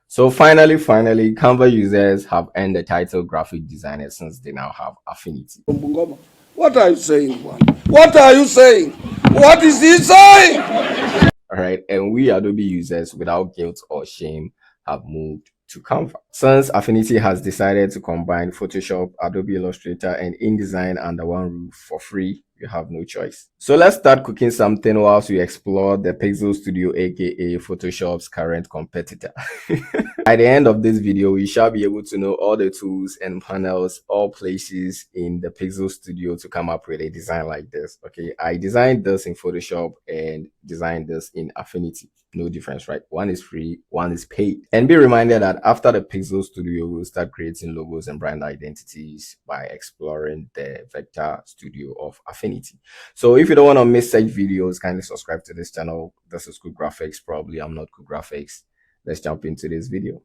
So finally, Canva users have earned the title graphic designer since they now have Affinity. What are you saying, man? What are you saying? What is he saying? All right, and we Adobe users without guilt or shame have moved to Canva. Since Affinity has decided to combine Photoshop, Adobe Illustrator, and InDesign under one roof for free, you have no choice. So let's start cooking something whilst we explore the Pixel Studio, aka Photoshop's current competitor. By the end of this video, we shall be able to know all the tools and panels, all places in the Pixel Studio to come up with a design like this. Okay, I designed this in Photoshop and designed this in Affinity. No difference, right? One is free, one is paid. And be reminded that after the Pixel Studio, we'll start creating logos and brand identities by exploring the Vector Studio of Affinity. So if you don't want to miss such videos, kindly subscribe to this channel. This is Cool Graphics. Probably I'm not Cool Graphics. Let's jump into this video.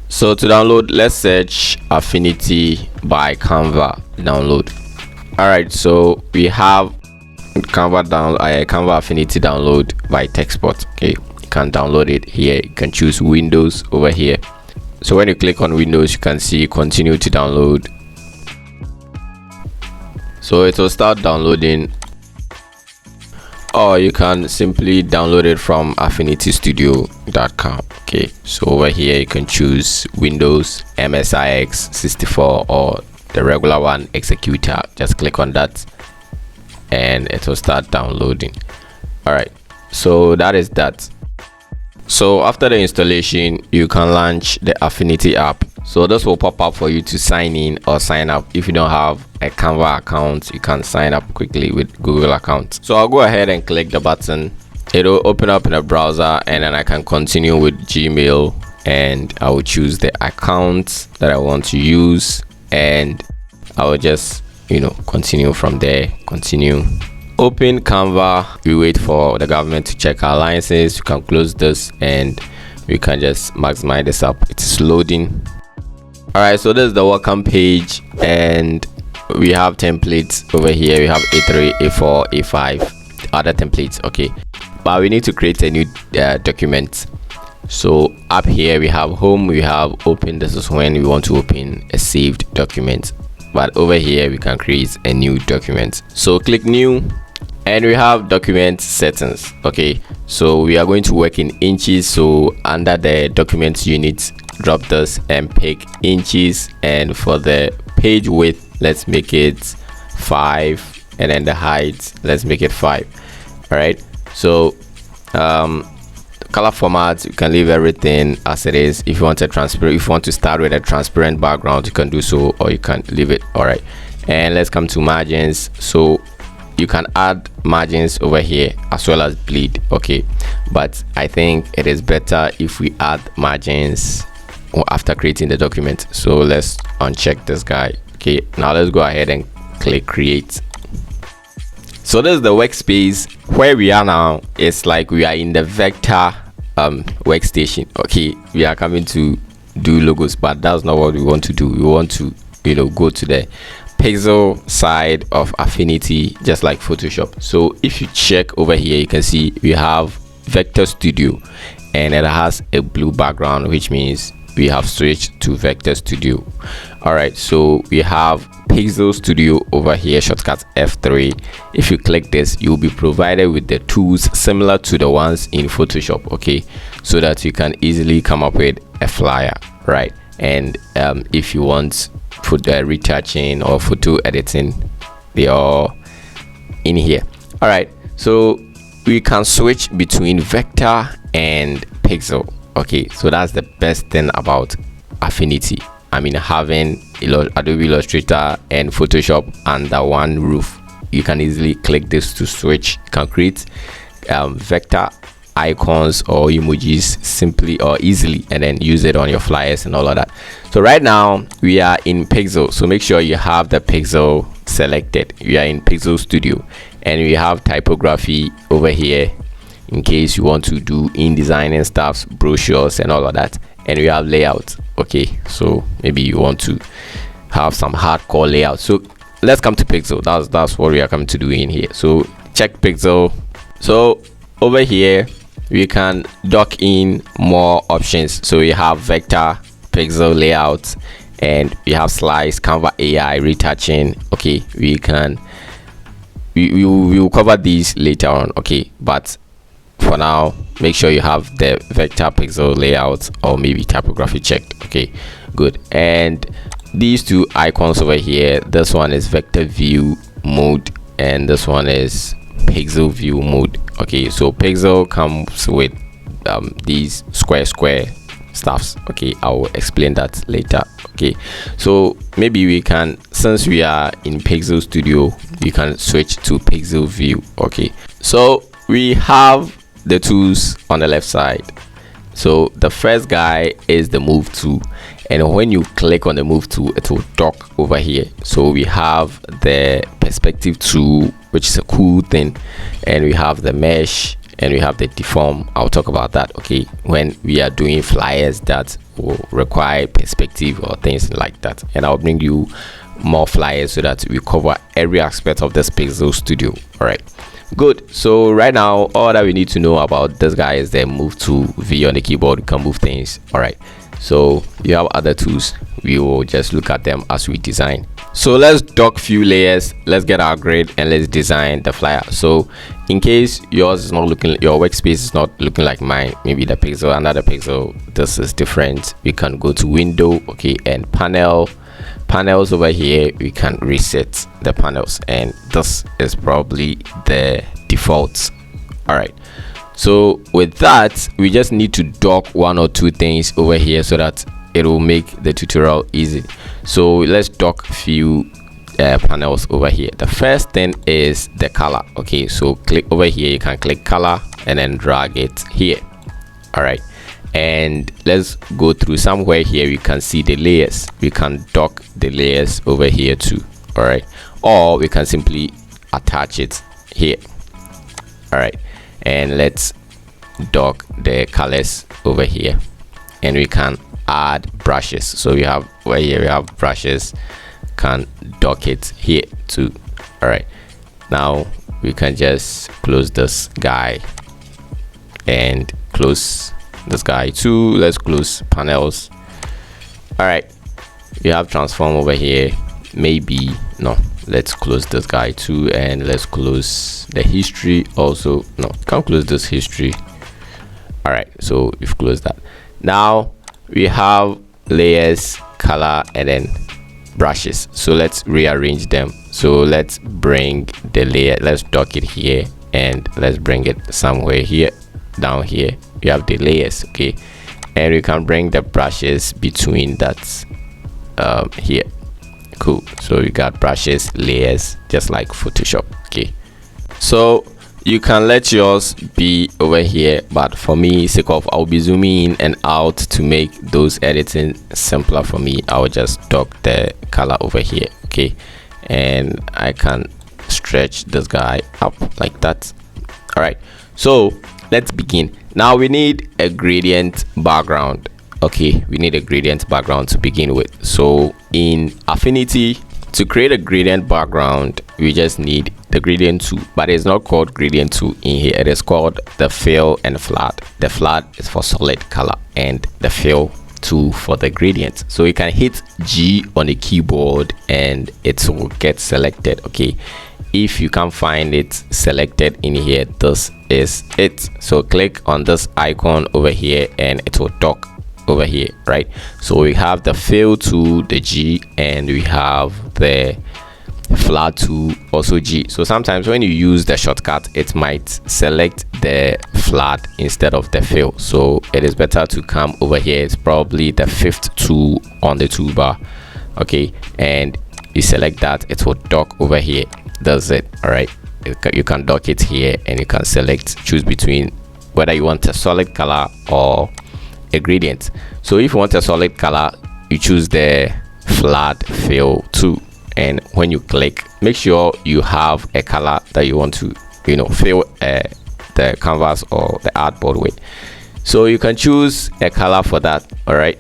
So to download, let's search Affinity by Canva. Download. All right, so we have Canva Affinity download by Textport. Okay, you can download it here. You can choose Windows over here. So when you click on Windows, you can see continue to download. So it will start downloading, or you can simply download it from affinitystudio.com. okay, so over here you can choose Windows, MSIX 64, or the regular one, Executor. Just click on that and it will start downloading. All right, so that is that. So after the installation, you can launch the Affinity app. So this will pop up for you to sign in or sign up. If you don't have a Canva account, you can sign up quickly with Google account. So I'll go ahead and click the button. It'll open up in a browser, and then I can continue with Gmail, and I will choose the account that I want to use, and I will just continue from there. Continue. Open Canva. We wait for the government to check our licenses. You can close this and we can just maximize this up. It's loading. All right, so this is the welcome page, and we have templates over here. We have A3, A4, A5, other templates. Okay, but we need to create a new document. So up here we have home, we have open. This is when we want to open a saved document, but over here we can create a new document. So click new, and we have document settings. Okay, so we are going to work in inches. So under the document unit, drop this and pick inches, and for the page width, let's make it 5, and then the height, let's make it 5. All right, so color format, you can leave everything as it is. If you want a transparent, if you want to start with a transparent background, you can do so, or you can leave it. All right, and let's come to margins. So you can add margins over here as well as bleed. Okay, but I think it is better if we add margins after creating the document. So let's uncheck this guy. Okay, now let's go ahead and click create. So this is the workspace. Where we are now, it's like we are in the vector workstation. Okay, we are coming to do logos, but that's not what we want to do. We want to go to the Pixel side of Affinity, just like Photoshop. So if you check over here, you can see we have Vector Studio, and it has a blue background, which means we have switched to Vector Studio. All right, so we have Pixel Studio over here, shortcut F3. If you click this, you'll be provided with the tools similar to the ones in Photoshop. Okay, so that you can easily come up with a flyer, right? And if you want photo retouching or photo editing, they are in here. All right, so we can switch between vector and pixel. Okay, so that's the best thing about Affinity. I mean, having Adobe Illustrator and Photoshop under one roof, you can easily click this to switch. You can create vector icons or emojis simply or easily, and then use it on your flyers and all of that. So right now we are in Pixel, so make sure you have the Pixel selected. We are in Pixel Studio, and we have typography over here in case you want to do InDesign and stuff, brochures and all of that. and we have layout. Okay, so maybe you want to have some hardcore layout. So let's come to pixel. That's what we are coming to do in here. So check pixel. So over here we can dock in more options. So we have vector, pixel, layout, and we have slice, Canva AI, retouching. Okay, we will cover these later on. Okay, but for now, make sure you have the vector, pixel, layout, or maybe typography checked. Okay, good. And these two icons over here, this one is vector view mode and this one is pixel view mode. Okay, so pixel comes with these square stuffs. Okay, I will explain that later. Okay, so maybe we can, since we are in Pixel Studio, we can switch to pixel view. Okay, so we have the tools on the left side. So the first guy is the move tool, and when you click on the move tool, it will dock over here. So we have the perspective tool, which is a cool thing, and we have the mesh, and we have the deform. I'll talk about that, okay, when we are doing flyers that will require perspective or things like that. And I'll bring you more flyers so that we cover every aspect of this Pixel Studio. All right, good. So right now, all that we need to know about this guy is the move to V on the keyboard. You can move things. All right, so you have other tools. We will just look at them as we design. So let's dock few layers, let's get our grid, and let's design the flyer. So in case yours is not looking, your workspace is not looking like mine, maybe the pixel, another pixel, this is different, we can go to window, okay, and panels over here. We can reset the panels, and this is probably the default. All right, so with that, we just need to dock one or two things over here so that it will make the tutorial easy. So let's dock few panels over here. The first thing is the color. Okay, so click over here, you can click color and then drag it here. All right, and let's go through somewhere here. We can see the layers. We can dock the layers over here too. All right, or we can simply attach it here. All right, and let's dock the colors over here, and we can add brushes. So we have right here, we have brushes, can dock it here too. All right, now we can just close this guy and close this guy too. Let's close panels. All right, we have transform over here. Maybe no, let's close this guy too, and let's close the history also. No, can't close this history. All right, so we've closed that. Now we have layers, color, and then brushes. So let's rearrange them. So let's bring the layer, let's dock it here, and let's bring it somewhere here. Down here we have the layers, okay, and we can bring the brushes between that here. Cool. So we got brushes, layers, just like Photoshop. Okay, so you can let yours be over here, but for me, sake of, I'll be zooming in and out to make those editing simpler for me. I'll just dock the color over here, okay, and I can stretch this guy up like that. All right, so let's begin. Now we need a gradient background. Okay, we need a gradient background to begin with. So in Affinity, to create a gradient background, we just need the gradient tool, but it's not called gradient tool in here. It is called the fill and flat. The flat is for solid color and the fill tool for the gradient. So you can hit G on the keyboard and it will get selected. Okay, if you can't find it selected in here, this is it. So click on this icon over here and it will dock over here, right? So we have the fill tool, the G, and we have the flat tool, also G. So sometimes when you use the shortcut, it might select the flat instead of the fill. So it is better to come over here. It's probably the fifth tool on the toolbar. Okay, and you select that, it will dock over here. That's it. All right, you can dock it here, and you can choose between whether you want a solid color or a gradient. So if you want a solid color, you choose the flat fill tool, and when you click, make sure you have a color that you want to fill the canvas or the artboard with. So you can choose a color for that. All right,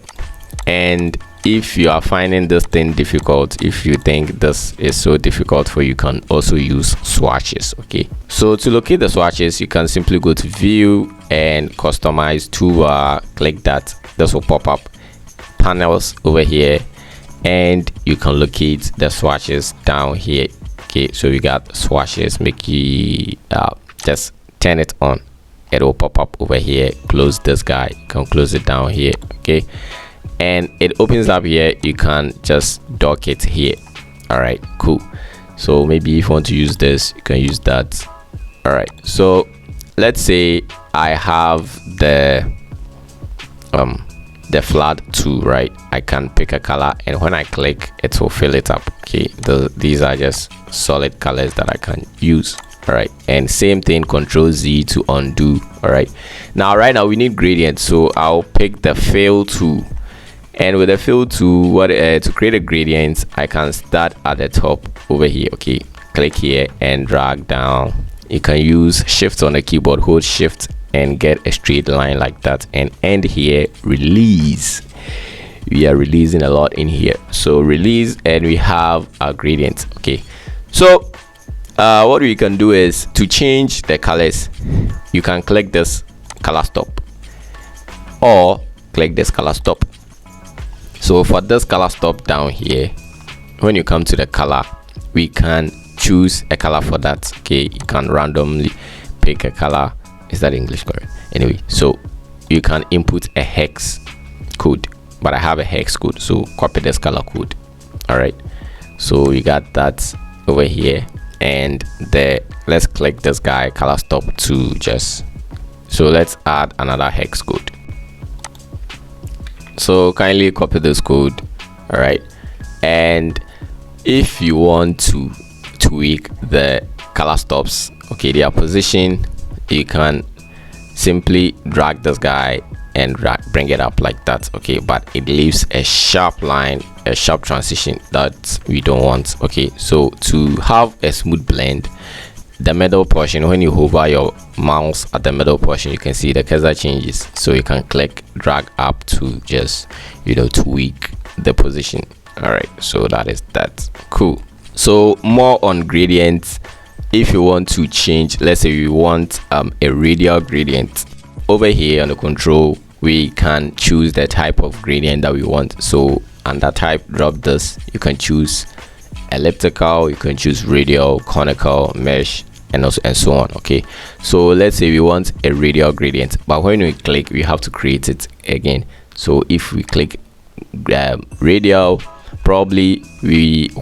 and if you are finding this thing difficult, if you think this is so difficult for you, you can also use swatches. Okay, so to locate the swatches, you can simply go to view and customize toolbar, click that. This will pop up panels over here, and you can locate the swatches down here. Okay, so we got swatches. Make you just turn it on, it will pop up over here. Close this guy, you can close it down here. Okay, and it opens up here. You can just dock it here. All right, cool. So maybe if you want to use this, you can use that. All right, so let's say I have the flat tool, right? I can pick a color, and when I click, it will fill it up. Okay, these are just solid colors that I can use. All right, and same thing, Control Z to undo. All right, right now we need gradient, so I'll pick the fill tool, and with the fill tool, to create a gradient, I can start at the top over here. Okay, click here and drag down. You can use shift on the keyboard, hold shift and get a straight line like that, and end here, release. We are releasing a lot in here, so release, and we have our gradient. Okay, so what we can do is to change the colors. You can click this color stop or click this color stop. So for this color stop down here, when you come to the color, we can choose a color for that. Okay, you can randomly pick a color. Is that English correct? Anyway, so you can input a hex code, but I have a hex code, so copy this color code. All right, so you got that over here, and let's click this guy color stop to just, so let's add another hex code. So kindly copy this code. All right, and if you want to tweak the color stops, okay, their position, you can simply drag this guy and bring it up like that. Okay, but it leaves a sharp line, a sharp transition that we don't want. Okay, so to have a smooth blend, the middle portion, when you hover your mouse at the middle portion, you can see the cursor changes, so you can click drag up to just, you know, tweak the position. All right, so that is that. Cool. So more on gradients. If you want to change, let's say we want a radial gradient, over here on the control, we can choose the type of gradient that we want. So under type, drop this, you can choose elliptical, you can choose radial, conical, mesh, and so on. Okay, so let's say we want a radial gradient, but when we click, we have to create it again. So if we click radial, probably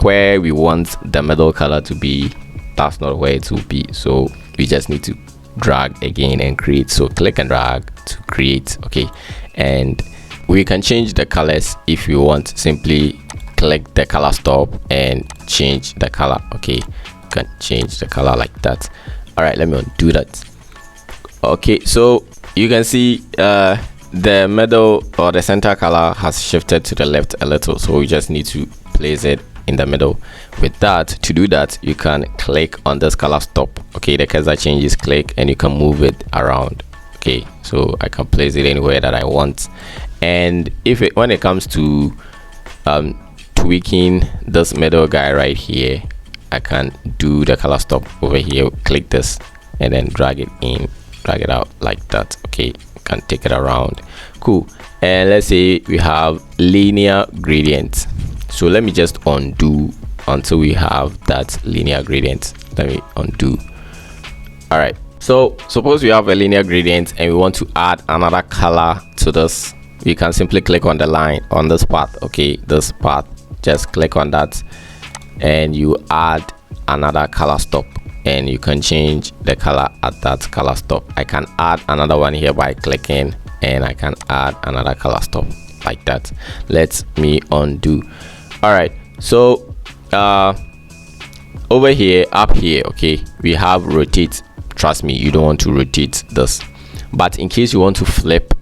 where we want the middle color to be, that's not where it will be, so we just need to drag again and create. So click and drag to create. Okay, and we can change the colors if you want. Simply click the color stop and change the color. Okay, you can change the color like that. All right, let me undo that. Okay, so you can see the middle or the center color has shifted to the left a little, so we just need to place it in the middle. With that, to do that, you can click on this color stop. Okay, the cursor changes, click, and you can move it around. Okay, so I can place it anywhere that I want. And when it comes to tweaking this middle guy right here, I can do the color stop over here, click this, and then drag it in, drag it out like that. Okay, can take it around. Cool. And let's say we have linear gradient. So let me just undo until we have that linear gradient. Let me undo. All right, so suppose we have a linear gradient and we want to add another color to this. You can simply click on the line on this part. Okay, this part, just click on that and you add another color stop, and you can change the color at that color stop. I can add another one here by clicking, and I can add another color stop like that. Let me undo. All right, so over here, up here, okay, we have rotate. Trust me, you don't want to rotate this, but in case you want to flip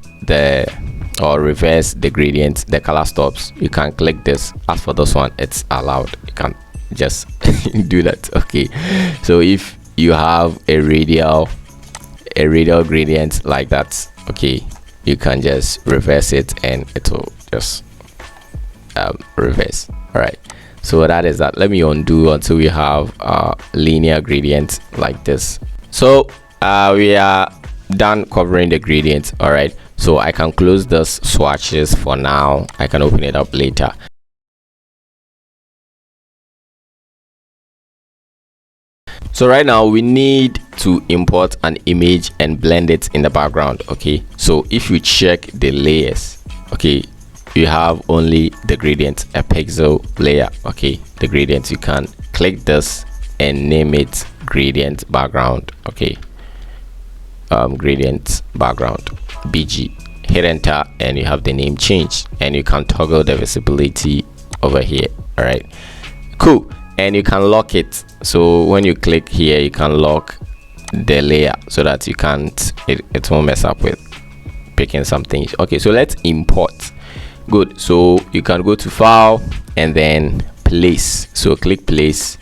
or reverse the gradient, the color stops, you can click this. As for this one, it's allowed, you can just do that. Okay, so if you have a radial gradient like that, okay, you can just reverse it and it will just reverse. All right, so that is that. Let me undo until we have linear gradient like this. So we are done covering the gradient. All right, so I can close this swatches for now. I can open it up later. So right now we need to import an image and blend it in the background. Okay, so if you check the layers, okay, you have only the gradient, a pixel layer. Okay, the gradient, you can click this and name it gradient background. Okay, gradient background BG, hit enter and you have the name change, and you can toggle the visibility over here. All right, cool. And you can lock it. So when you click here, you can lock the layer so that you can't, it won't mess up with picking something. Okay, so let's import. Good. So you can go to file and then place. So click place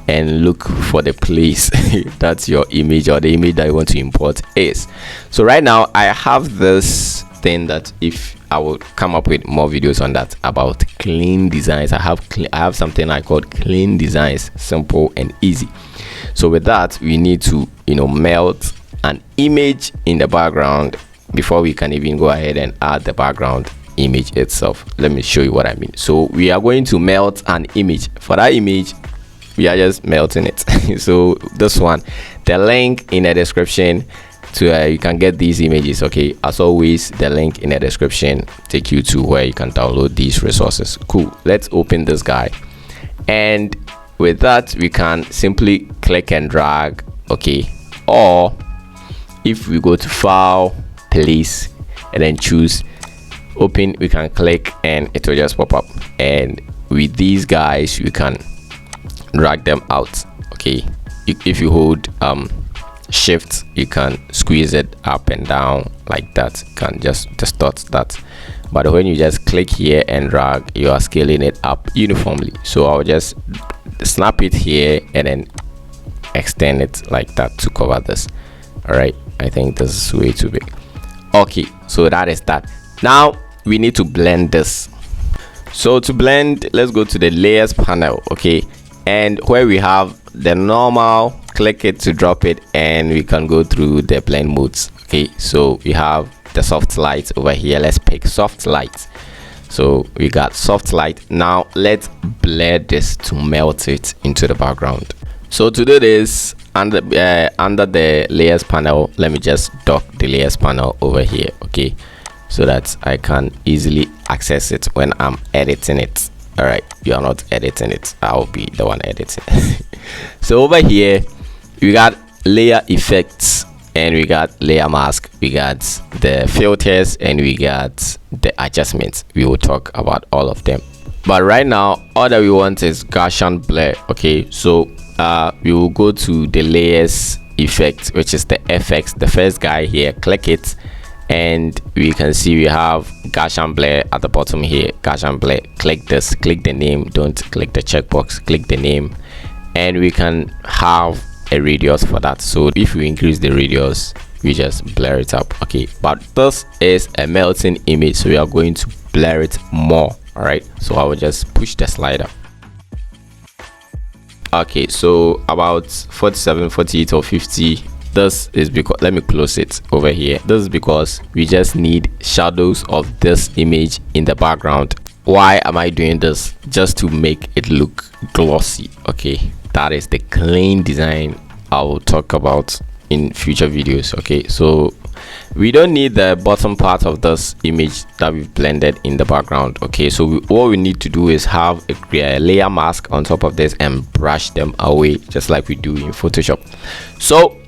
and look for the place that's your image or the image that you want to import is. So right now I have this thing that if I will come up with more videos on that about clean designs. I have something I called clean designs, simple and easy. So with that, we need to melt an image in the background before we can even go ahead and add the background image itself. Let me show you what I mean. So we are going to melt an image. For that image, we are just melting it. So this one, the link in the description to you can get these images. Okay, as always, the link in the description take you to where you can download these resources. Cool. Let's open this guy, and with that we can simply click and drag. Okay, or if we go to file, place, and then choose open, we can click and it will just pop up, and with these guys you can drag them out. Okay, if you hold shift, you can squeeze it up and down like that. You can just distort that, but when you just click here and drag, you are scaling it up uniformly. So I'll just snap it here and then extend it like that to cover this. All right, I think this is way too big. Okay, so that is that. Now we need to blend this. So to blend, let's go to the layers panel. Okay, and where we have the normal, click it to drop it, and we can go through the blend modes. Okay, so we have the soft light over here. Let's pick soft light. So we got soft light. Now let's blur this to melt it into the background. So to do this, under the layers panel, let me just dock the layers panel over here. Okay, so that I can easily access it when I'm editing it. All right, you are not editing it, I'll be the one editing. So over here we got layer effects, and we got layer mask, we got the filters, and we got the adjustments. We will talk about all of them, but right now all that we want is Gaussian blur. Okay, so we will go to the layers effect, which is the FX, the first guy here. Click it and we can see we have Gaussian blur at the bottom here. Gaussian blur, click this, click the name, don't click the checkbox, click the name, and we can have a radius for that. So if we increase the radius, we just blur it up. Okay, but this is a melting image, so we are going to blur it more. All right, so I will just push the slider. Okay, so about 47, 48 or 50. This is because, let me close it over here. This is because we just need shadows of this image in the background. Why am I doing this? Just to make it look glossy. Okay, that is the clean design I will talk about in future videos. Okay, so we don't need the bottom part of this image that we've blended in the background. Okay, so what we need to do is have a layer mask on top of this and brush them away, just like we do in Photoshop. So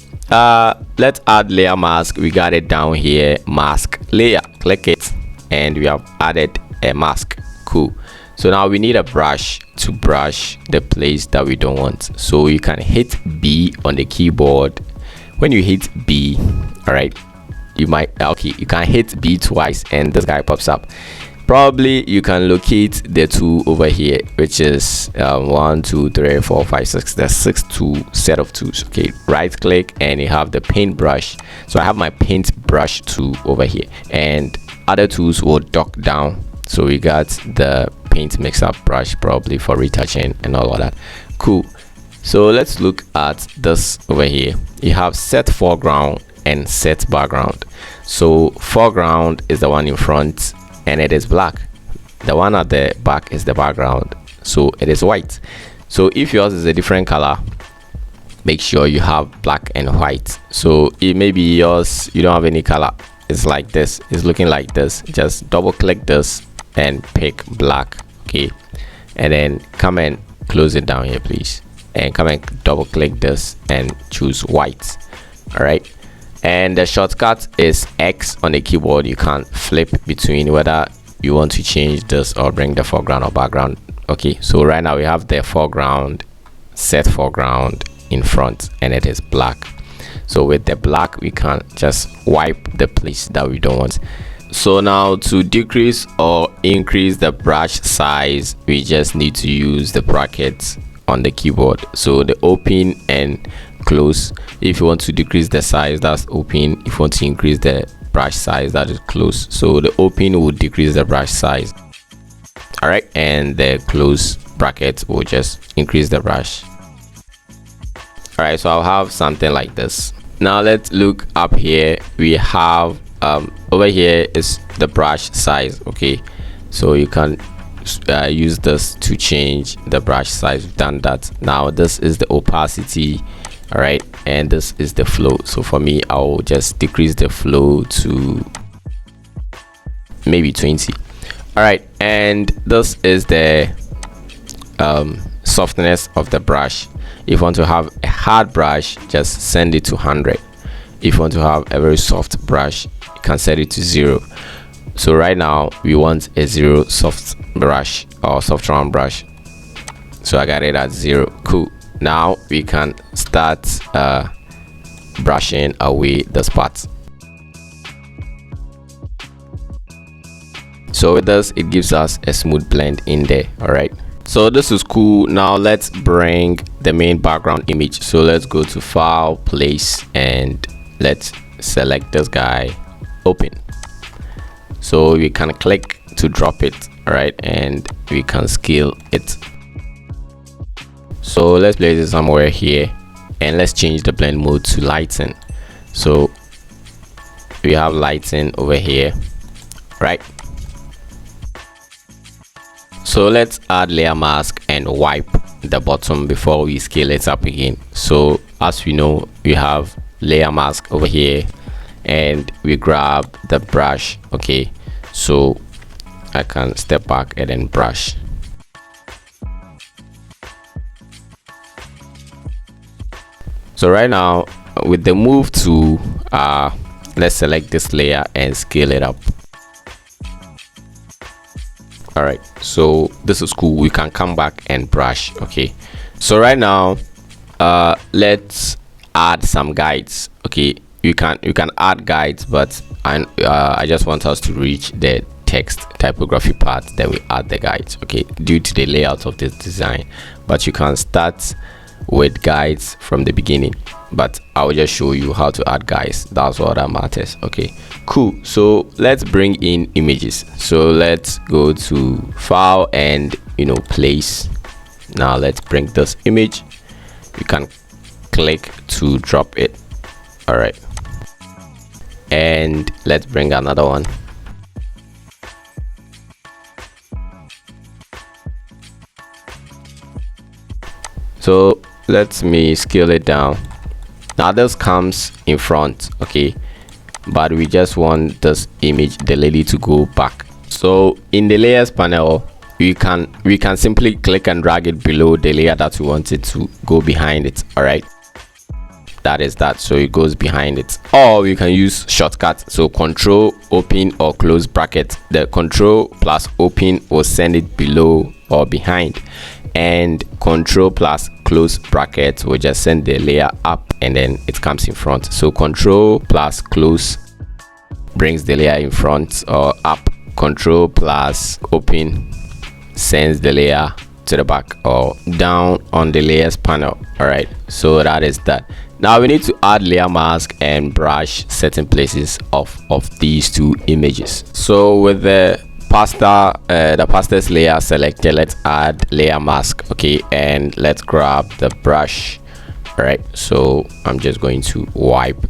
let's add layer mask. We got it down here, mask layer, click it, and we have added a mask. Cool. So now we need a brush to brush the place that we don't want. So you can hit B on the keyboard. When you hit B, all right, you might, okay, you can hit B twice and this guy pops up. Probably you can locate the tool over here, which is 1 2 3 4 5 6. There's 6 tool set of tools. Okay, right click and you have the paintbrush. So I have my paintbrush tool over here, and other tools will dock down. So we got the paint mix-up brush, probably for retouching and all of that. Cool. So let's look at this over here. You have set foreground and set background. So foreground is the one in front and it is black. The one at the back is the background, so it is white. So if yours is a different color, make sure you have black and white. So it may be yours, you don't have any color, it's like this, it's looking like this. Just double click this and pick black. Okay, and then come and close it down here, please, and come and double click this and choose white. All right, and the shortcut is X on the keyboard. You can flip between whether you want to change this or bring the foreground or background. Okay, so right now we have the foreground, set foreground in front, and it is black. So with the black we can just wipe the place that we don't want. So now to decrease or increase the brush size, we just need to use the brackets on the keyboard. So the open and close, if you want to decrease the size, that's open. If you want to increase the brush size, that is close. So the open will decrease the brush size, all right, and the close bracket will just increase the brush. All right, so I'll have something like this. Now let's look up here. We have over here is the brush size. Okay, so you can use this to change the brush size. We've done that. Now this is the opacity, all right, and this is the flow. So for me, I'll just decrease the flow to maybe 20. All right, and this is the softness of the brush. If you want to have a hard brush, just send it to 100. If you want to have a very soft brush, you can set it to 0. So right now we want a 0 soft brush or soft round brush, so I got it at 0. Cool. Now we can start brushing away the spots. So with this, it gives us a smooth blend in there. All right, so this is cool. Now let's bring the main background image. So let's go to file, place, and let's select this guy, open. So we can click to drop it, all right, and we can scale it. So let's place it somewhere here, and let's change the blend mode to lighten. So we have lighten over here, right? So let's add layer mask and wipe the bottom before we scale it up again. So as we know, we have layer mask over here, and we grab the brush. Okay, so I can step back and then brush. So right now with the move tool, let's select this layer and scale it up. All right, so this is cool. We can come back and brush. Okay, so right now let's add some guides. Okay, you can add guides, but I just want us to reach the text typography part, then we add the guides. Okay, due to the layout of this design, but you can start with guides from the beginning, but I'll just show you how to add guides. That's what that matters. Okay, cool. So let's bring in images. So let's go to file and place. Now let's bring this image. You can click to drop it. All right, and let's bring another one. So let me scale it down. Now this comes in front, okay, but we just want this image, the lady, to go back. So in the layers panel, we can simply click and drag it below the layer that we want it to go behind it. All right, that is that, so it goes behind it. Or we can use shortcut, so control open or close bracket. The control plus open will send it below or behind, and control plus close bracket will just send the layer up and then it comes in front. So control plus close brings the layer in front or up, control plus open sends the layer to the back or down on the layers panel. All right, so that is that. Now we need to add layer mask and brush certain places of these two images. So with the pastels layer selected, let's add layer mask. Okay, and let's grab the brush. All right, so I'm just going to wipe.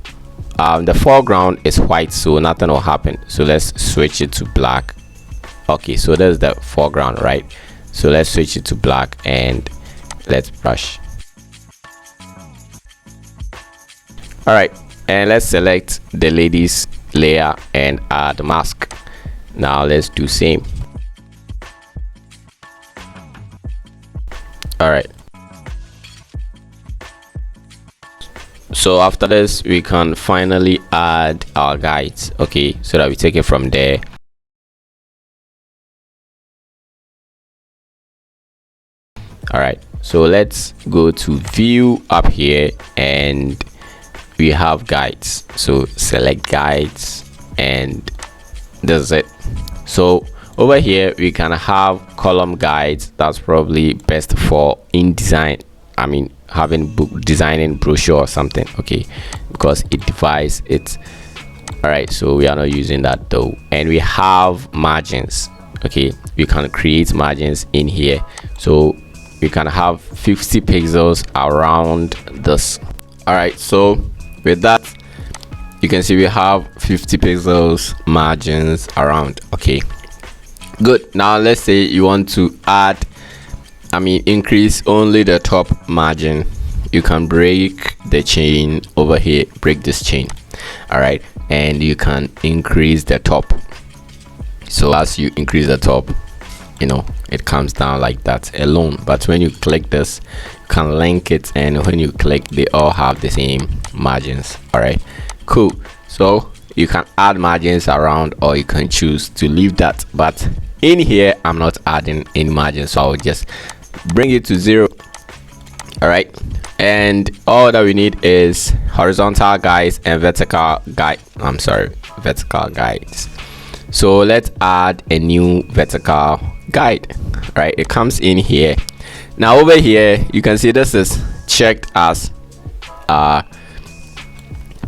The foreground is white, so nothing will happen. So let's switch it to black. Okay, so there's the foreground, right? So let's switch it to black and let's brush. All right, and let's select the ladies layer and add mask. Now let's do same. All right, so after this we can finally add our guides. Okay, so that we take it from there. All right, so let's go to view up here and we have guides. So select guides and that's it. So over here we can have column guides. That's probably best for InDesign. I mean, having book designing brochure or something. Okay, because it divides it. All right, so we are not using that though. And we have margins. Okay, we can create margins in here. So we can have 50 pixels around this. All right, so with that you can see we have 50 pixels margins around. Okay, good. Now let's say you want to add, increase only the top margin. You can break the chain over here, break this chain. All right, and you can increase the top. So as you increase the top, it comes down like that alone. But when you click this, you can link it, and when you click, they all have the same margins. All right, cool. So you can add margins around, or you can choose to leave that. But in here I'm not adding any margins, so I'll just bring it to 0. All right, and all that we need is horizontal guides and vertical guides. So let's add a new vertical guide. Right, it comes in here. Now over here you can see this is checked as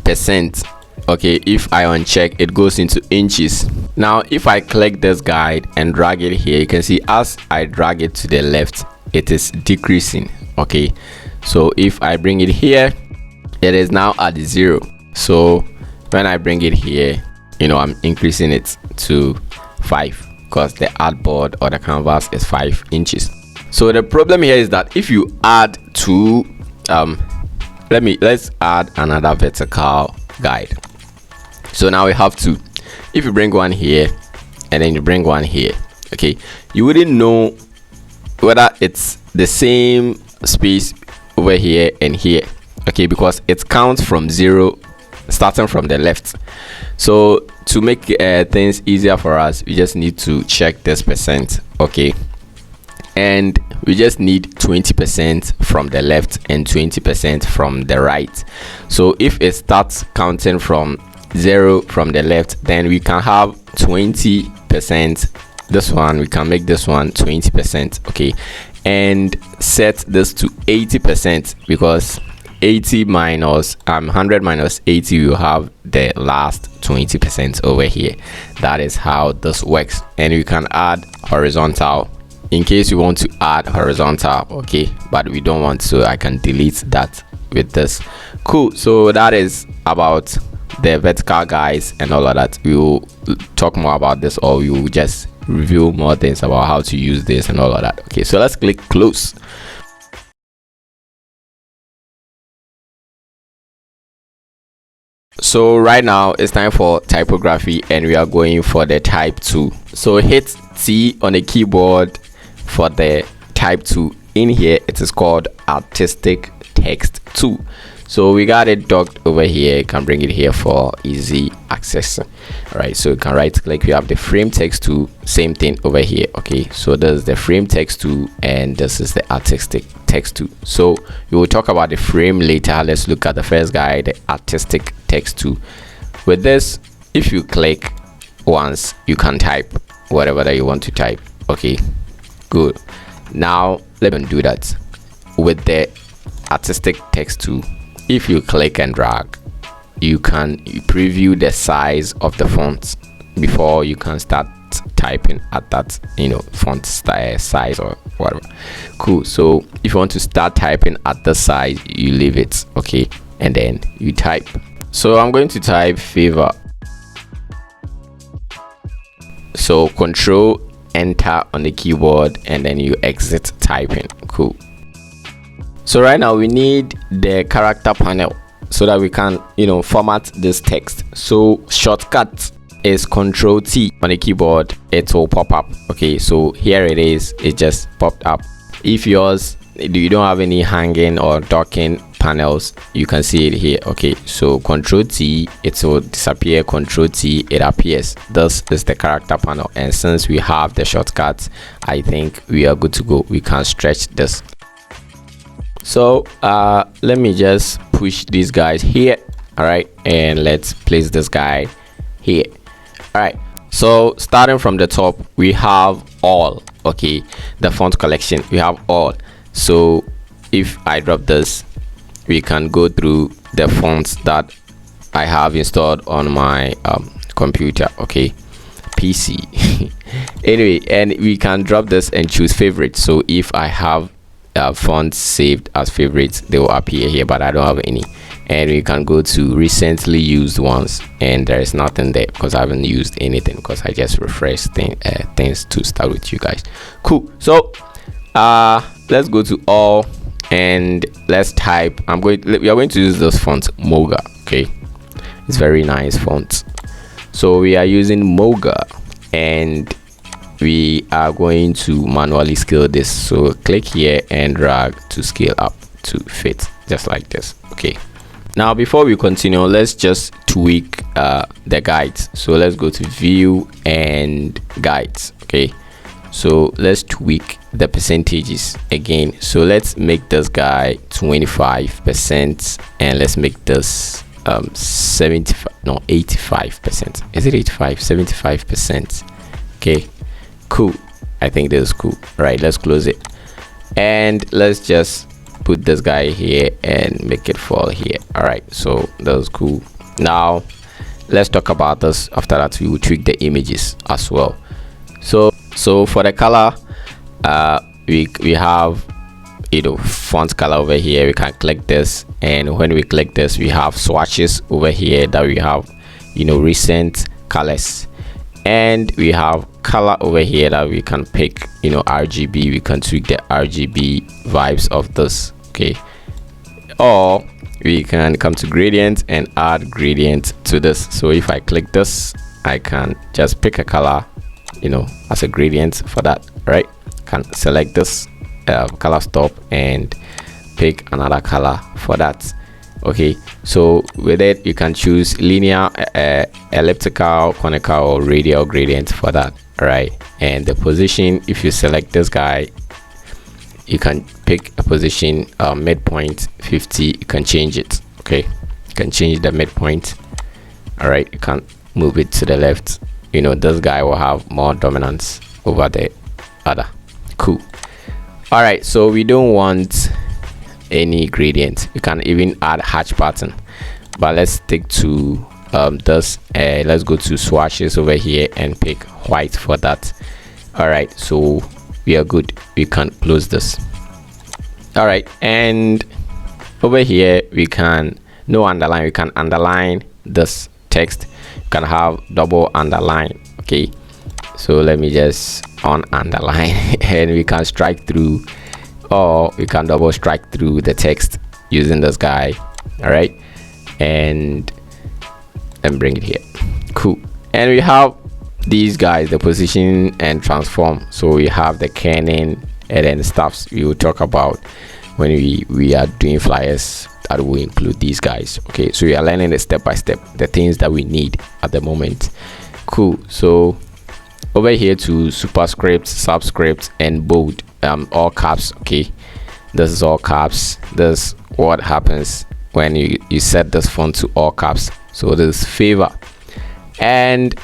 percent. Okay, if I uncheck, it goes into inches. Now if I click this guide and drag it here, you can see as I drag it to the left, it is decreasing. Okay, so if I bring it here, it is now at 0. So when I bring it here, I'm increasing it to 5 because the artboard or the canvas is 5 inches. So the problem here is that if you add two let's add another vertical guide. So now we have two. If you bring one here and then you bring one here, okay, you wouldn't know whether it's the same space over here and here. Okay, because it counts from 0 starting from the left. So to make things easier for us, we just need to check this percent. Okay, and we just need 20% from the left and 20% from the right. So if it starts counting from 0 from the left, then we can have 20%. This one, we can make this one 20%. Okay, and set this to 80%, because 80 minus 100 minus 80, you have the last 20% over here. That is how this works. And you can add horizontal in case you want to add horizontal. Okay, but we don't want to. I can delete that with this. Cool. So that is about the vertical guides and all of that. We will talk more about this, or we will just review more things about how to use this and all of that. Okay, so let's click close. So right now it's time for typography, and we are going for the type 2. So hit T on the keyboard for the type 2. In here it is called artistic text 2. So we got it docked over here. You can bring it here for easy access. All right, so you can right click. We have the frame text 2, same thing over here. Okay, so there's the frame text 2 and this is the artistic text 2. So we will talk about the frame later. Let's look at the first guide, the artistic text 2. With this, if you click once, you can type. whatever that you want to type. Okay, good. Now let me do that with the artistic text tool. If you click and drag, you can preview the size of the font before you can start typing at that, you know, font style size or whatever. Cool. So if you want to start typing at the size, you leave it. Okay, and then you type. So I'm going to type favor. So control enter on the keyboard and then you exit typing. Cool. So right now we need the character panel so that we can, you know, format this text. So shortcut is Control T on the keyboard, it will pop up. Okay, so here it is, it just popped up. If yours, you don't have any hanging or docking panels, you can see it here. Okay, so Control T, it will disappear. Control T, it appears. This is the character panel, and since we have the shortcuts, I think we are good to go. We can stretch this. So let me just push these guys here. All right, and let's place this guy here. All right, so starting from the top, we have all. Okay, the font collection, we have all. So if I drop this, we can go through the fonts that I have installed on my computer. Okay, PC. Anyway, and we can drop this and choose favorites. So if I have fonts saved as favorites, they will appear here, but I don't have any. And we can go to recently used ones, and there is nothing there because I haven't used anything, because I just refreshed things to start with you guys. Cool. So let's go to all and let's type. We are going to use this font Moga. Okay, it's very nice font. So we are using Moga, and we are going to manually scale this. So click here and drag to scale up to fit, just like this. Okay, now before we continue, let's just tweak the guides. So let's go to view and guides. Okay, so let's tweak the percentages again. So let's make this guy 25%, and let's make this 85%. Is it 85? 75%. Okay, cool. I think this is cool. Right, let's close it, and let's just put this guy here and make it fall here. All right, so that was cool. Now let's talk about this. After that, we will tweak the images as well. So for the color, we have, you know, font color over here. We can click this, and when we click this, we have swatches over here that we have, you know, recent colors, and we have color over here that we can pick, you know, RGB. We can tweak the RGB vibes of this. Okay, or we can come to gradient and add gradient to this. So if I click this, I can just pick a color, you know, as a gradient for that. Right, can select this color stop and pick another color for that. Okay, so with it you can choose linear, elliptical, conical, or radial gradient for that. All right, and the position, if you select this guy, you can pick a position, midpoint 50. You can change it. Okay, you can change the midpoint. All right, you can move it to the left. You know, this guy will have more dominance over the other. Cool. All right, so we don't want any gradient. You can even add hatch pattern, but let's stick to this. Let's go to swatches over here and pick white for that. All right, so we are good. We can close this. All right, and over here we can no underline. We can underline this text. You can have double underline. Okay, so let me just on underline and we can strike through, or we can double strike through the text using this guy. All right, and bring it here. Cool. And we have these guys, the position and transform. So we have the kerning, and then stuffs we will talk about when we are doing flyers, that will include these guys. Okay, so we are learning the step by step, the things that we need at the moment. Cool. So over here to superscript, subscript, and bold, all caps. Okay, this is all caps. This is what happens when you set this font to all caps. So this is favor, and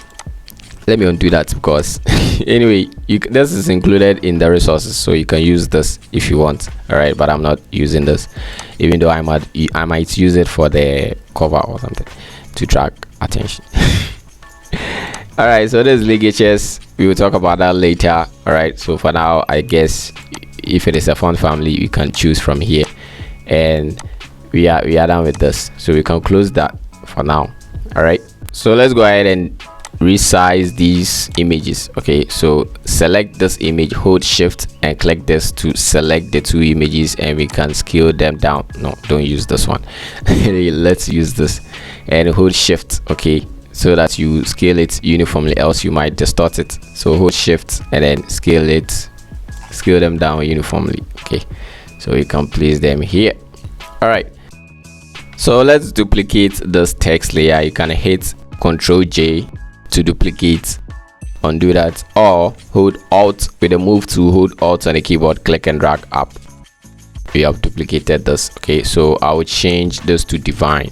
let me undo that, because anyway, this is included in the resources, so you can use this if you want. All right, but I'm not using this, even though I might use it for the cover or something to track attention. All right, so there's ligatures, we will talk about that later. All right, so for now, I guess if it is a font family, you can choose from here, and we are done with this, so we can close that for now. All right, so let's go ahead and resize these images. Okay, so select this image, hold shift and click this to select the two images, and we can scale them down. No, don't use this one. Let's use this, and hold shift, okay, so that you scale it uniformly, else you might distort it. So hold shift and then scale them down uniformly. Okay, so you can place them here. All right, so let's duplicate this text layer. You can hit Ctrl J to duplicate, undo that, or hold Alt with a move tool, hold Alt on the keyboard, click and drag up. We have duplicated this. Okay, so I will change this to divine.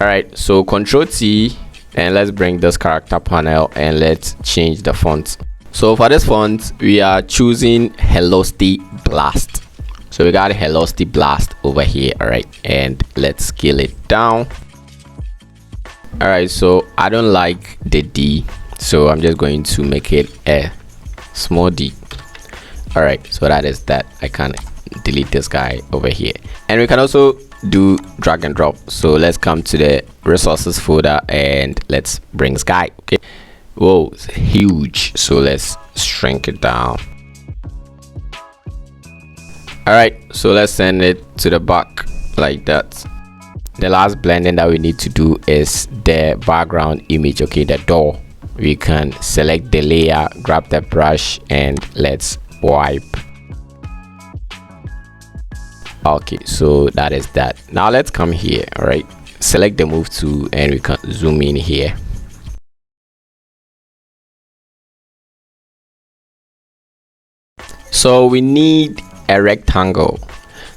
All right, so Ctrl T, and let's bring this character panel and let's change the font. So for this font, we are choosing Velocity Blast. So we got Velocity Blast over here. All right, and let's scale it down. All right, so I don't like the D, so I'm just going to make it a small d. All right, so that is that. I can delete this guy over here, and we can also do drag and drop. So let's come to the resources folder and let's bring sky. Okay, whoa, it's huge, so let's shrink it down. All right, so let's send it to the back like that. The last blending that we need to do is the background image. Okay, the door. We can select the layer, grab the brush, and let's wipe. Okay, so that is that. Now let's come here. All right, select the move tool and we can zoom in here. So we need a rectangle,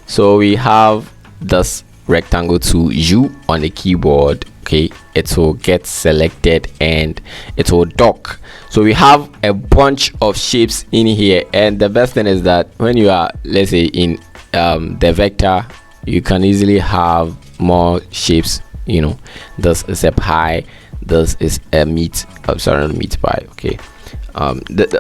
so we have this rectangle tool U on the keyboard. Okay, it will get selected and it will dock. So we have a bunch of shapes in here, and the best thing is that when you are, let's say, in the vector, you can easily have more shapes. You know, this is a pie, this is a meat, I'm sorry, meat pie. Okay,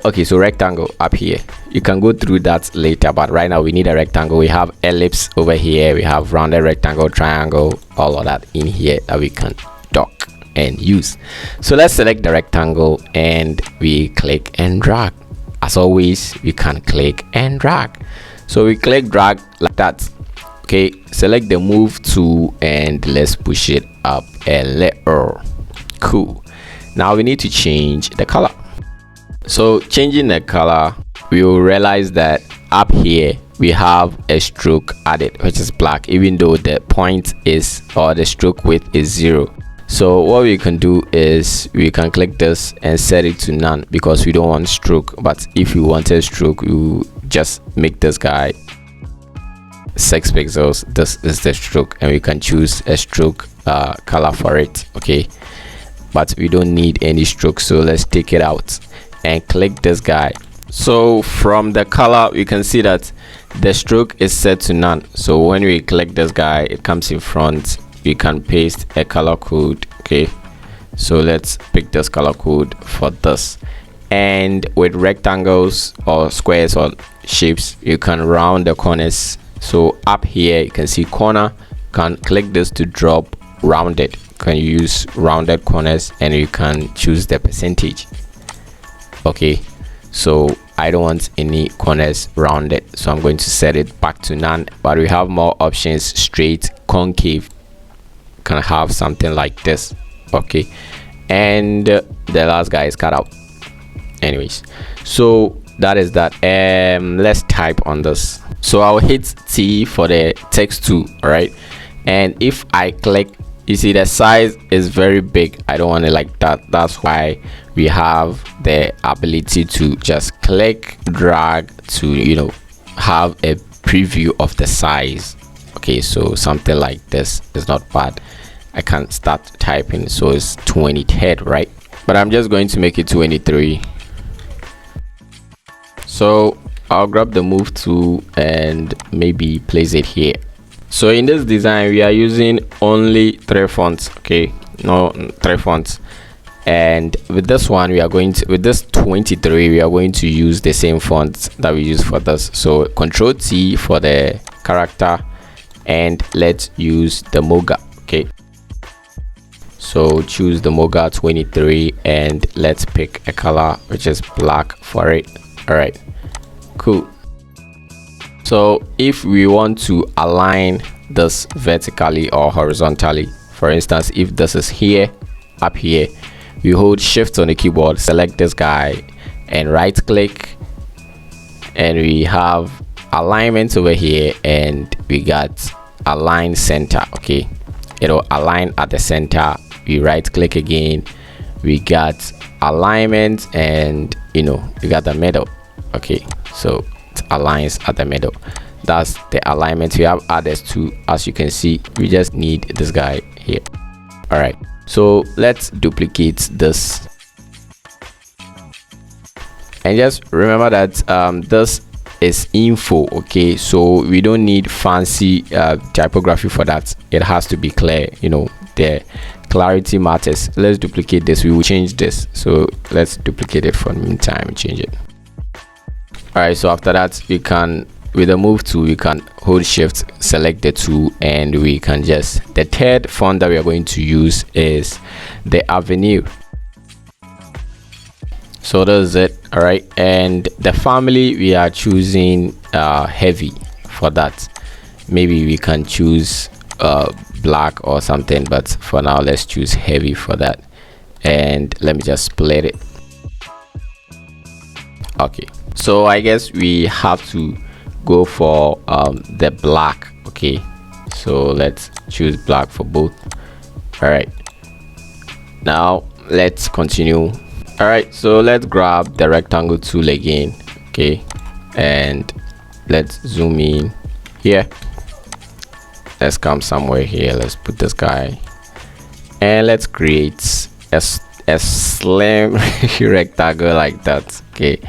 okay, so rectangle up here, you can go through that later, but right now we need a rectangle. We have ellipse over here, we have rounded rectangle, triangle, all of that in here that we can dock and use. So let's select the rectangle and we click and drag. As always, we can click and drag. So we click drag like that. Okay, select the move tool and let's push it up a little. Cool. Now we need to change the color. So changing the color, we will realize that up here we have a stroke added, which is black, even though the point is, or the stroke width is 0. So what we can do is we can click this and set it to none, because we don't want stroke. But if you want a stroke, you just make this guy 6 pixels. This is the stroke, and we can choose a stroke color for it. Okay, but we don't need any stroke, so let's take it out and click this guy. So from the color, we can see that the stroke is set to none. So when we click this guy, it comes in front. We can paste a color code. Okay, so let's pick this color code for this. And with rectangles or squares or shapes, you can round the corners. So up here you can see corner, can click this to drop rounded. You can use rounded corners, and you can choose the percentage. Okay, so I don't want any corners rounded, so I'm going to set it back to none. But we have more options: straight, concave, can have something like this. Okay, and the last guy is cut out. Anyways, so that is that. Let's type on this. So I'll hit T for the text tool. All right, and if I click, you see the size is very big. I don't want it like that. That's why we have the ability to just click, drag to, you know, have a preview of the size. Okay, so something like this is not bad. I can start typing. So it's 20 head, right? but I'm just going to make it 23. So I'll grab the move tool and maybe place it here. So in this design we are using only 3 fonts, okay, no 3 fonts, and with this one we are going to, with this 23 we are going to use the same fonts that we use for this. So Control T for the character, and let's use the Moga. Okay, so choose the Moga 23 and let's pick a color which is black for it. All right, cool. So if we want to align this vertically or horizontally, for instance, if this is here, up here, we hold shift on the keyboard, select this guy and right click, and we have alignment over here, and we got align center. Okay, it'll align at the center. We right click again, we got alignment, and we got the middle. Okay, so aligns at the middle. That's the alignment. We have others too, as you can see. We just need this guy here. All right, so let's duplicate this, and just remember that this is info. Okay, so we don't need fancy typography for that. It has to be clear. The clarity matters. Let's duplicate this. We will change this, so let's duplicate it for the meantime, change it. All right, so after that we can, with the move tool, we can hold shift, select the tool, and we can just, the third font that we are going to use is the Avenue. So that's it. All right, and the family we are choosing heavy for that. Maybe we can choose black or something, but for now let's choose heavy for that. And let me just split it. Okay, so I guess we have to go for the black. Okay, so let's choose black for both. All right, now let's continue. All right, so let's grab the rectangle tool again. Okay, and let's zoom in here. Let's come somewhere here. Let's put this guy, and let's create a slim rectangle like that. Okay,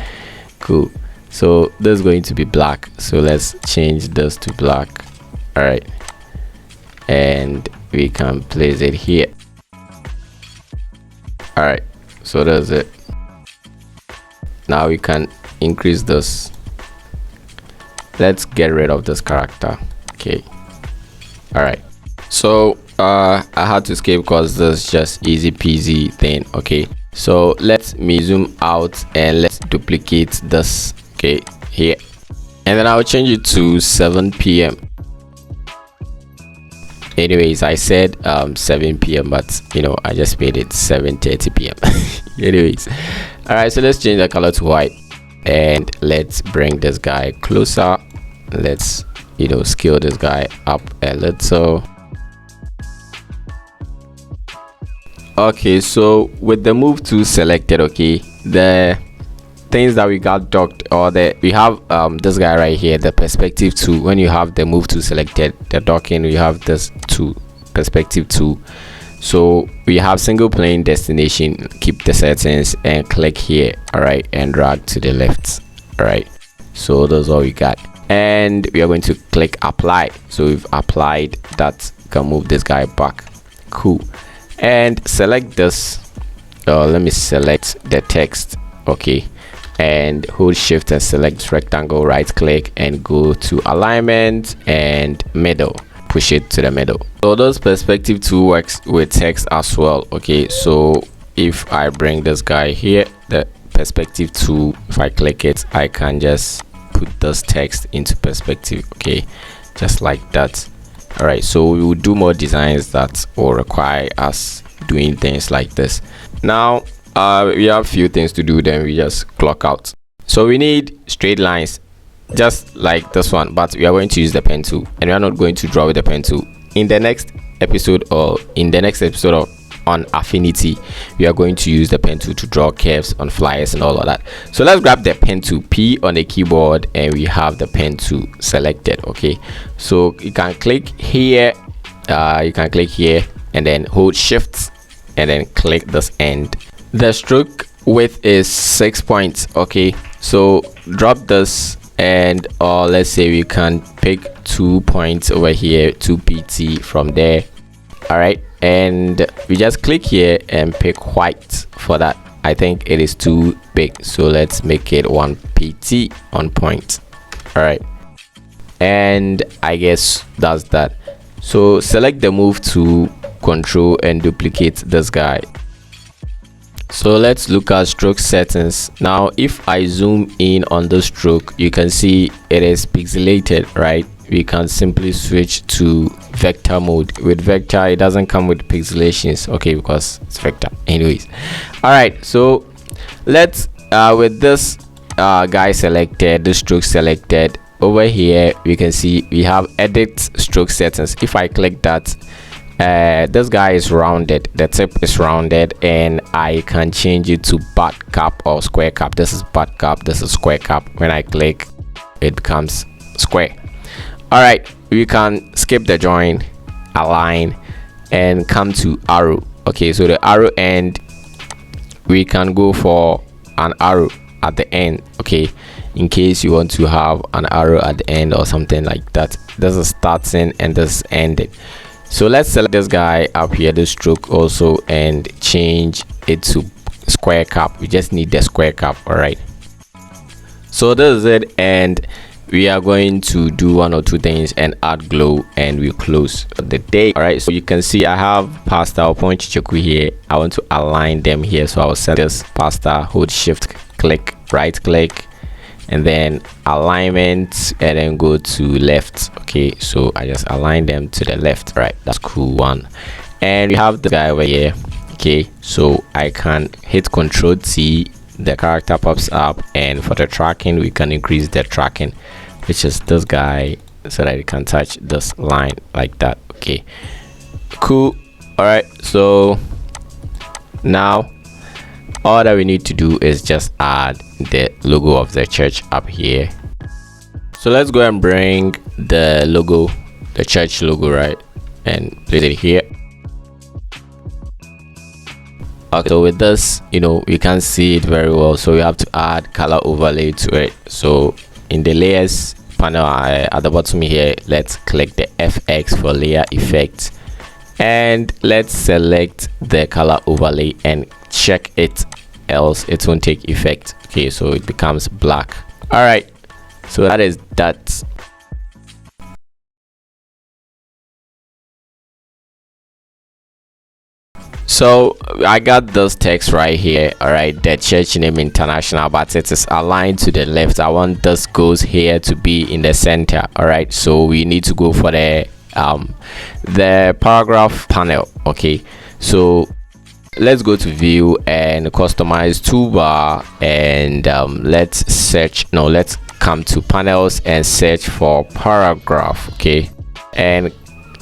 cool. So this is going to be black, so let's change this to black. All right, and we can place it here. All right, so that's it. Now we can increase this. Let's get rid of this character. Okay, all right, so I had to escape because this is just easy peasy thing. Okay, so let me zoom out and let's duplicate this. Okay, here, and then I'll change it to 7 p.m. Anyways, I said 7 p.m, but I just made it 7:30 p.m. Anyways, all right, so let's change the color to white, and let's bring this guy closer. Let's scale this guy up a little. Okay, so with the move tool selected, okay, the things that we got docked, or we have this guy right here, the perspective tool. When you have the move tool selected, the docking, we have this tool, perspective tool. So we have single plane destination, keep the settings and click here. All right, and drag to the left. All right, so that's all we got, and we are going to click apply. So we've applied that. Can move this guy back. Cool, and select this. Let me select the text. Okay, and hold shift and select rectangle, right click and go to alignment and middle, push it to the middle. So those perspective tool works with text as well. Okay, so if I bring this guy here, the perspective tool, if I click it, I can just put this text into perspective. Okay, just like that. All right, so we will do more designs that will require us doing things like this. Now we have a few things to do, then we just clock out. So we need straight lines just like this one, but we are going to use the pen tool, and we are not going to draw with the pen tool. In the next episode, or in the next episode of on Affinity, we are going to use the pen tool to draw curves on flyers and all of that. So let's grab the pen tool, P on the keyboard, and we have the pen tool selected. Okay, so you can click here, and then hold shift and then click this end The stroke width is 6 points. Okay, so drop this, and let's say we can pick 2 points over here, 2 pt from there. All right, and we just click here and pick white for that. I think it is too big, so let's make it 1 pt on point. All right, and I guess that's that. So select the move to control and duplicate this guy. So let's look at stroke settings. Now if I zoom in on the stroke, you can see it is pixelated, right? We can simply switch to vector mode. With vector, it doesn't come with pixelations, okay, because it's vector anyways. All right, so let's with this guy selected, the stroke selected, over here we can see we have edit stroke settings. If I click that, this guy is rounded, the tip is rounded, and I can change it to butt cap or square cap. This is butt cap, this is square cap. When I click, it becomes square. All right, we can skip the join, align, and come to arrow. Okay, so the arrow end, we can go for an arrow at the end, okay, in case you want to have an arrow at the end or something like that. This is starting and this is ending. So let's select this guy up here, the stroke also, and change it to square cap. We just need the square cap. All right, so this is it, and we are going to do 1 or 2 things and add glow, and we close the day. All right, so you can see I have pasta or point chichoku here. I want to align them here, so I'll set this pasta, hold shift click, right click, and then alignment, and then go to left. Okay, so I just align them to the left. Right, that's cool one. And we have the guy over here. Okay, so I can hit Control T, the character pops up, and for the tracking we can increase the tracking, which is this guy, so that you can touch this line like that. Okay, cool. All right, so now all that we need to do is just add the logo of the church up here. So let's go and bring the logo, the church logo, right, and place it here. Okay, so with this, you know, we can't see it very well, so we have to add color overlay to it. So in the layers panel at the bottom here, let's click the FX for layer effect, and let's select the color overlay and check it, else it won't take effect. Okay, so it becomes black. All right, so that is that. So I got this text right here. All right, the church name international, but it is aligned to the left. I want this goes here to be in the center. All right, so we need to go for the paragraph panel. Okay, so let's go to view and customize toolbar, and let's come to panels and search for paragraph. Okay, and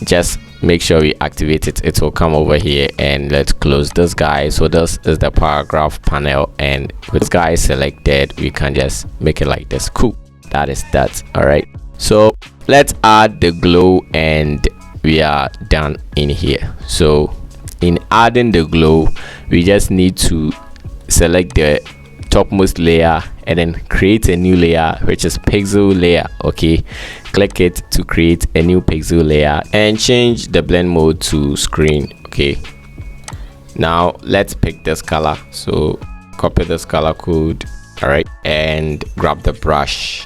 just make sure we activate it. It will come over here, and let's close this guy. So this is the paragraph panel, and with this guy selected, we can just make it like this. Cool, that is that. All right, so let's add the glow, and we are done in here. So in adding the glow, we just need to select the topmost layer and then create a new layer, which is pixel layer. Okay, click it to create a new pixel layer and change the blend mode to screen. Okay, now let's pick this color, so copy this color code. All right, and grab the brush.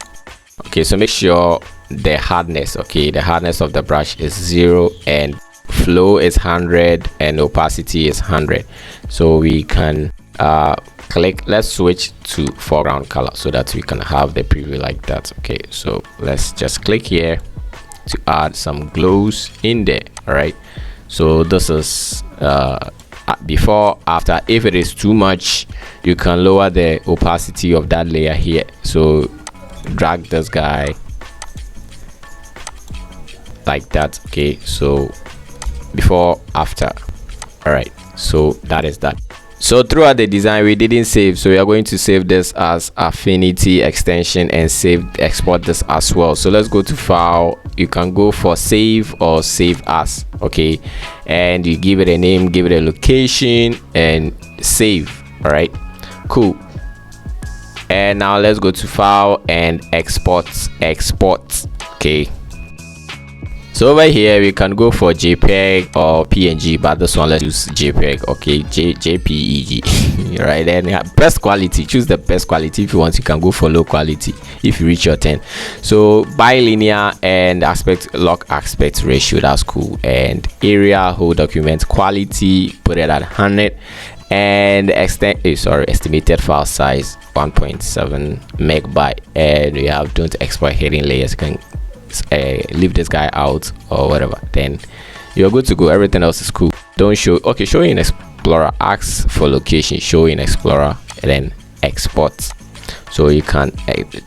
Okay, so make sure the hardness, okay, the hardness of the brush is 0, and flow is 100, and opacity is 100. So we can click, let's switch to foreground color so that we can have the preview like that. Okay, so let's just click here to add some glows in there. All right, so this is before, after. If it is too much, you can lower the opacity of that layer here. So drag this guy like that. Okay, so before, after. All right, so that is that. So throughout the design we didn't save, so we are going to save this as Affinity extension and export this as well. So let's go to file, you can go for save or save as. Okay, and you give it a name, give it a location, and save. All right, cool. And now let's go to file and export. Okay, so over here we can go for JPEG or PNG, but this one let's use JPEG. Okay, JPEG. Right, then best quality, choose the best quality. If you want, you can go for low quality if you reach your 10. So bilinear and log aspect ratio, that's cool. And area whole document quality, put it at 100. And estimated file size 1.7 megabyte. And we have don't export hidden layers. You can leave this guy out or whatever, then you're good to go. Everything else is cool. Don't show. Okay, show in Explorer, ask for location, show in Explorer, and then export. So you can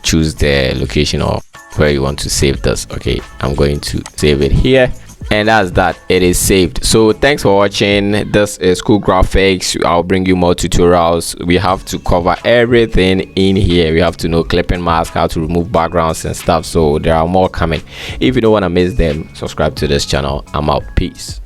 choose the location or where you want to save this. Okay, I'm going to save it here, and that's that. It is saved. So thanks for watching. This is Cool Graphics. I'll bring you more tutorials. We have to cover everything in here. We have to know clipping mask, how to remove backgrounds and stuff. So there are more coming. If you don't want to miss them, subscribe to this channel. I'm out. Peace.